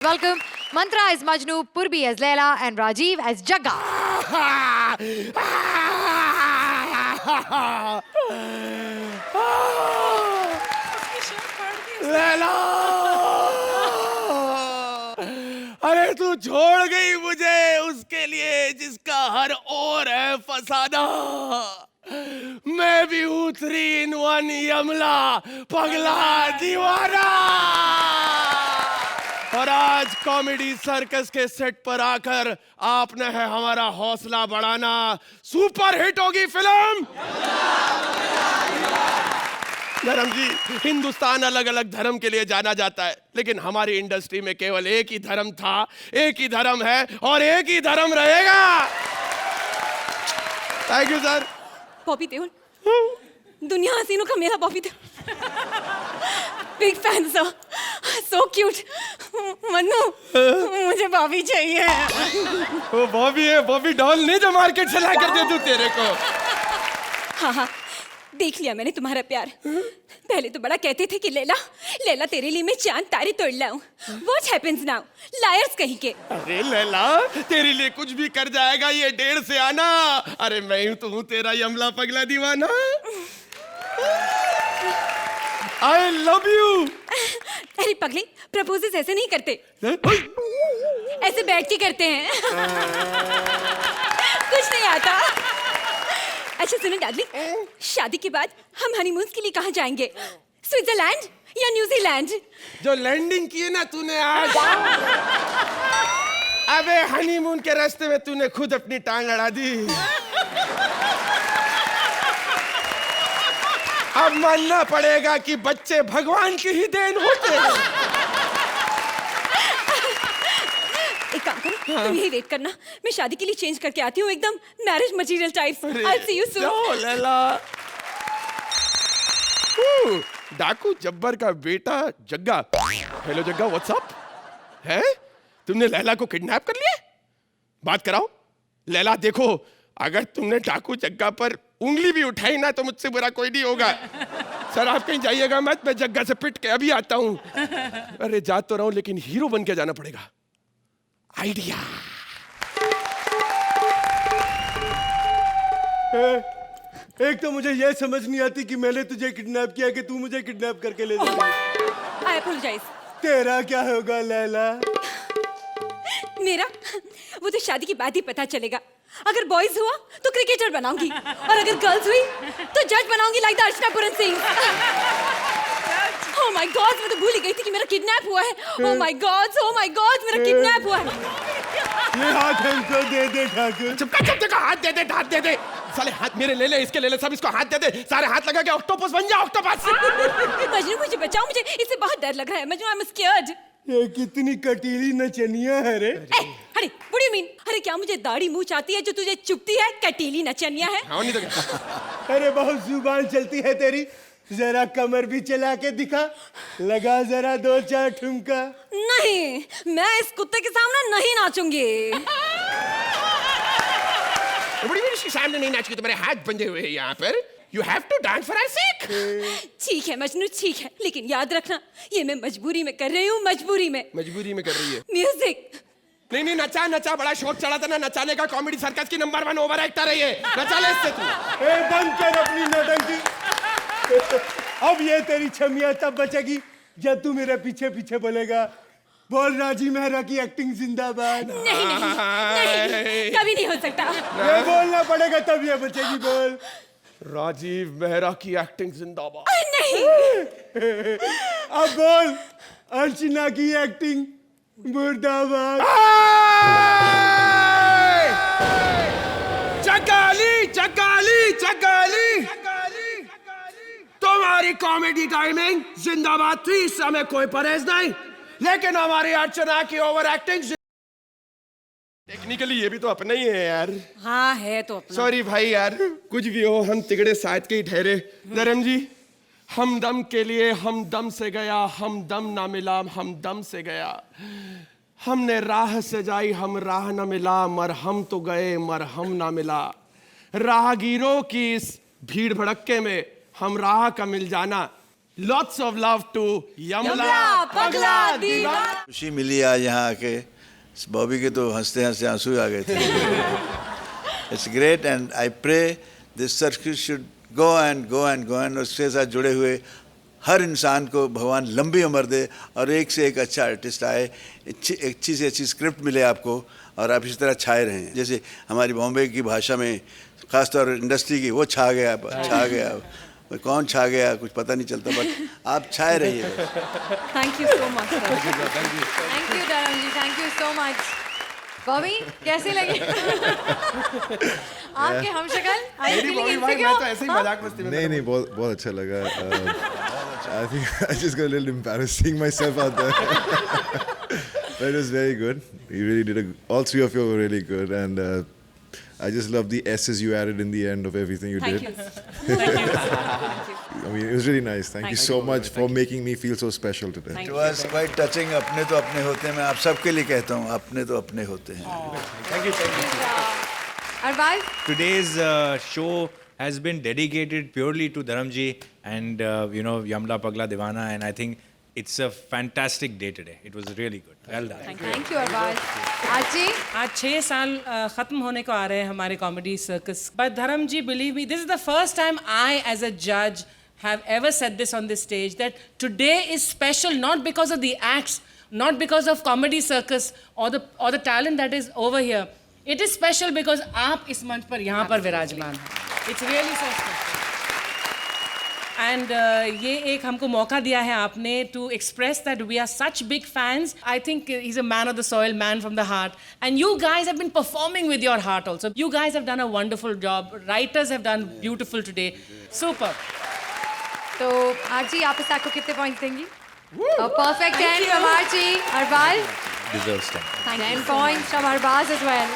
Welcome. Mantra as Majnu, Purbi as Leila, and Rajiv as Jagga. Laila, अरे तू छोड़ गई मुझे उसके लिए जिसका हर ओर है फसाना। मैं भी हूँ 3 in 1 यमला, पगला दीवाना। और आज कॉमेडी सर्कस के सेट पर आकर आपने है हमारा हौसला बढ़ाना। सुपर हिट होगी फिल्म। धर्म जी, हिंदुस्तान अलग अलग धर्म के लिए जाना जाता है, लेकिन हमारी इंडस्ट्री में केवल एक ही धर्म था, एक ही धर्म है और एक ही धर्म रहेगा। Thank you sir. Bobby Deol, दुनिया हसीनों का मेरा Bobby Deol. Big fan sir, so cute. Mannu, मुझे बॉबी चाहिए। वो बॉबी है, बॉबी डॉल नहीं जो मार्केट से ला कर दे दूं तेरे को। हाँ हाँ, देख लिया मैंने तुम्हारा प्यार। पहले तो बड़ा कहते थे कि लैला लैला तेरे लिए मैं चांद तारे तोड़ लाऊं। What happens now? Liars कहीं के। अरे लैला, तेरे लिए कुछ भी कर जाएगा ये 1.5 से आना। अरे मैं हूं तो हूं तेरा यमला पगला दीवाना। I love you। अरे पगले, प्रपोजेस ऐसे नहीं करते, ऐसे बैठ के करते हैं। कुछ नहीं आता। अच्छा सुनो डार्लिंग, शादी के बाद हम हनीमून के लिए कहाँ जाएंगे? स्विट्जरलैंड या न्यूजीलैंड? जो लैंडिंग की है ना तूने आज, अबे हनीमून के रास्ते में तूने खुद अपनी टांग अड़ा दी। अब मानना पड़ेगा कि बच्चे भगवान की ही देन होते हैं। एक काम करो, तुम यही वेट करना, मैं शादी के लिए चेंज करके आती हूँ, एकदम marriage material type. I'll see you soon। जाओ लैला। डाकू जब्बर का बेटा जग्गा। हेलो जग्गा, व्हाट्सअप है? तुमने लैला को किडनैप कर लिया? बात कराओ। लैला देखो, अगर तुमने डाकू जग्गा पर उंगली भी उठाई ना तो मुझसे बुरा कोई नहीं होगा। सर आप कहीं जाइएगा मत, मैं जग्गा से पिट के अभी आता हूँ। अरे जा तो रहा हूँ, लेकिन हीरो बन के जाना पड़ेगा। आइडिया। एक तो मुझे यह समझ नहीं आती कि मैंने तुझे किडनैप किया कि तू मुझे किडनैप करके ले जाएगी। I apologize। तेरा क्या होगा लैला? मेरा वो तो शादी के बाद ही पता चलेगा। अगर बॉयज हुआ तो क्रिकेटर बनाऊंगी, और अगर गर्ल्स हुई तो जज बनाऊंगी like the Archana Puran Singh. Oh my God, मैं तो भूल ही गई थी कि मेरा किडनैप हुआ है। ओह माय गॉड, मेरा किडनैप हुआ है। ये हाथ हमको दे दे ठाकुर। चुप देखो, हाथ दे दे, हाथ दे दे। साले हाथ मेरे ले ले, इसके ले ले, सब इसको हाथ दे दे। सारे हाथ लगा के ऑक्टोपस बन जा, ऑक्टोपस। मजनू मुझे बचाओ, मुझे इससे बहुत डर लग रहा है। Majnu I am scared. ये कितनी कटीली नचनिया है रे। अरे व्हाट डू यू मीन? अरे क्या मुझे दाढ़ी मूंछ आती है जो तुझे चुभती है? कटीली नचनिया है। हाँ नहीं तो क्या? अरे बहुत जुबान चलती है तेरी, जरा कमर भी चला के दिखा, लगा जरा 2-4 ठुमका। नहीं, मैं इस कुत्ते के सामने नहीं नाचूंगी। बड़ी मेरी सामने नहीं नाच के, तुम्हारे हाथ बंधे हुए हैं यहाँ पर। You have to dance for our sake। ठीक है मजनू, ठीक है, लेकिन याद रखना ये मैं मजबूरी में कर रही हूँ, मजबूरी में। मजबूरी में कर रही है? म्यूजिक। नहीं नहीं, नचा नचा, बड़ा शौक चढ़ा था ना नचाने का। कॉमेडी सर्कस की नंबर 1 ओवर एक्टर है ये। नचा ले इससे तू। बंद कर अपनी नौटंकी। अब ये तेरी छमिया तब बचेगी जब तू मेरे पीछे पीछे बोलेगा, बोल राजीव मेहरा की एक्टिंग जिंदाबाद। नहीं नहीं नहीं, कभी नहीं हो सकता। ये बोलना पड़ेगा तब ये बचेगी। बोल राजीव मेहरा की एक्टिंग जिंदाबाद। नहीं। अब बोल अर्चना की एक्टिंग मुर्दाबाद। चकाली चकाली चकाली, तुम्हारी कॉमेडी टाइमिंग जिंदाबाद थी, इस समय कोई परहेज नहीं, लेकिन हमारी अर्चना की ओवर एक्टिंग टेक्निकली ये भी तो अपना ही है यार। हाँ है तो अपना। सॉरी भाई यार, कुछ भी हो हम तिगड़े साथ के ही ठहरे। धर्म जी, हमदम के लिए हमदम से गया, हमदम ना मिला, हमदम से गया। हमने राह सजाई, हम राह ना मिला, मरहम तो गए, मरहम ना मिला। राहगीरों की इस भीड़ भड़क्के में हम राह का मिल जाना Lots of love to Yamla यमला पगला दीवाना. खुशी मिली आज यहाँ आके. बॉबी के तो हंसते हंसते आंसू आ गए थे. It's great and I pray this circuit should go and go and go and उसके साथ जुड़े हुए हर इंसान को भगवान लंबी उम्र दे और एक से एक अच्छा आर्टिस्ट आए, अच्छी से अच्छी स्क्रिप्ट मिले आपको और आप इसी तरह छाए रहें. जैसे हमारी बॉम्बे की भाषा में खासतौर इंडस्ट्री की वो छा गया. कौन छा गया कुछ पता नहीं चलता, बट आप छाए रहिए. Thank you so much. Thank you Dharam ji, thank you so much. Bobby कैसे लगे आपके हमशक्ल? मेरी बॉबी भाई, मैं तो ऐसे ही मजाक मस्ती में. नहीं बहुत बहुत अच्छा लगा. I think I just got a little embarrassed seeing myself out there. But it was very good. You really did all three of you were really good, and I just love the S's you added in the end of everything you Thank did. you. I mean, it was really nice. Thank you so much for making me feel so special today. It was quite touching. अपने तो अपने होते हैं. मैं आप सबके लिए कहता हूँ अपने तो अपने होते हैं. Arbaaz, Today's show has been dedicated purely to Dharamji and Yamla Pagla Divana, and I think it's a fantastic day today. It was really good. Well done. Thank you Arbaaz. आज जी आज 6 साल खत्म होने को आ रहे हैं हमारे comedy circus. But Dharam ji, believe me, this is the first time I as a जज have ever said this on this stage, that today is special not because of the acts, not because of comedy circus or the talent that is over here. It is special because आप इस मंच पर यहाँ पर विराजमान हैं. It's really so special. And ये एक हमको मौका दिया है आपने to express that we are such big fans. I think he's a man of the soil, man from the heart. And you guys have been performing with your heart also. You guys have done a wonderful job. Writers have done beautiful today. Super. तो आरजी आप इस को कितने points देंगी? Perfect 10 from आरजी. Arbaaz Deserves 10. 10 points from Arbaz as well.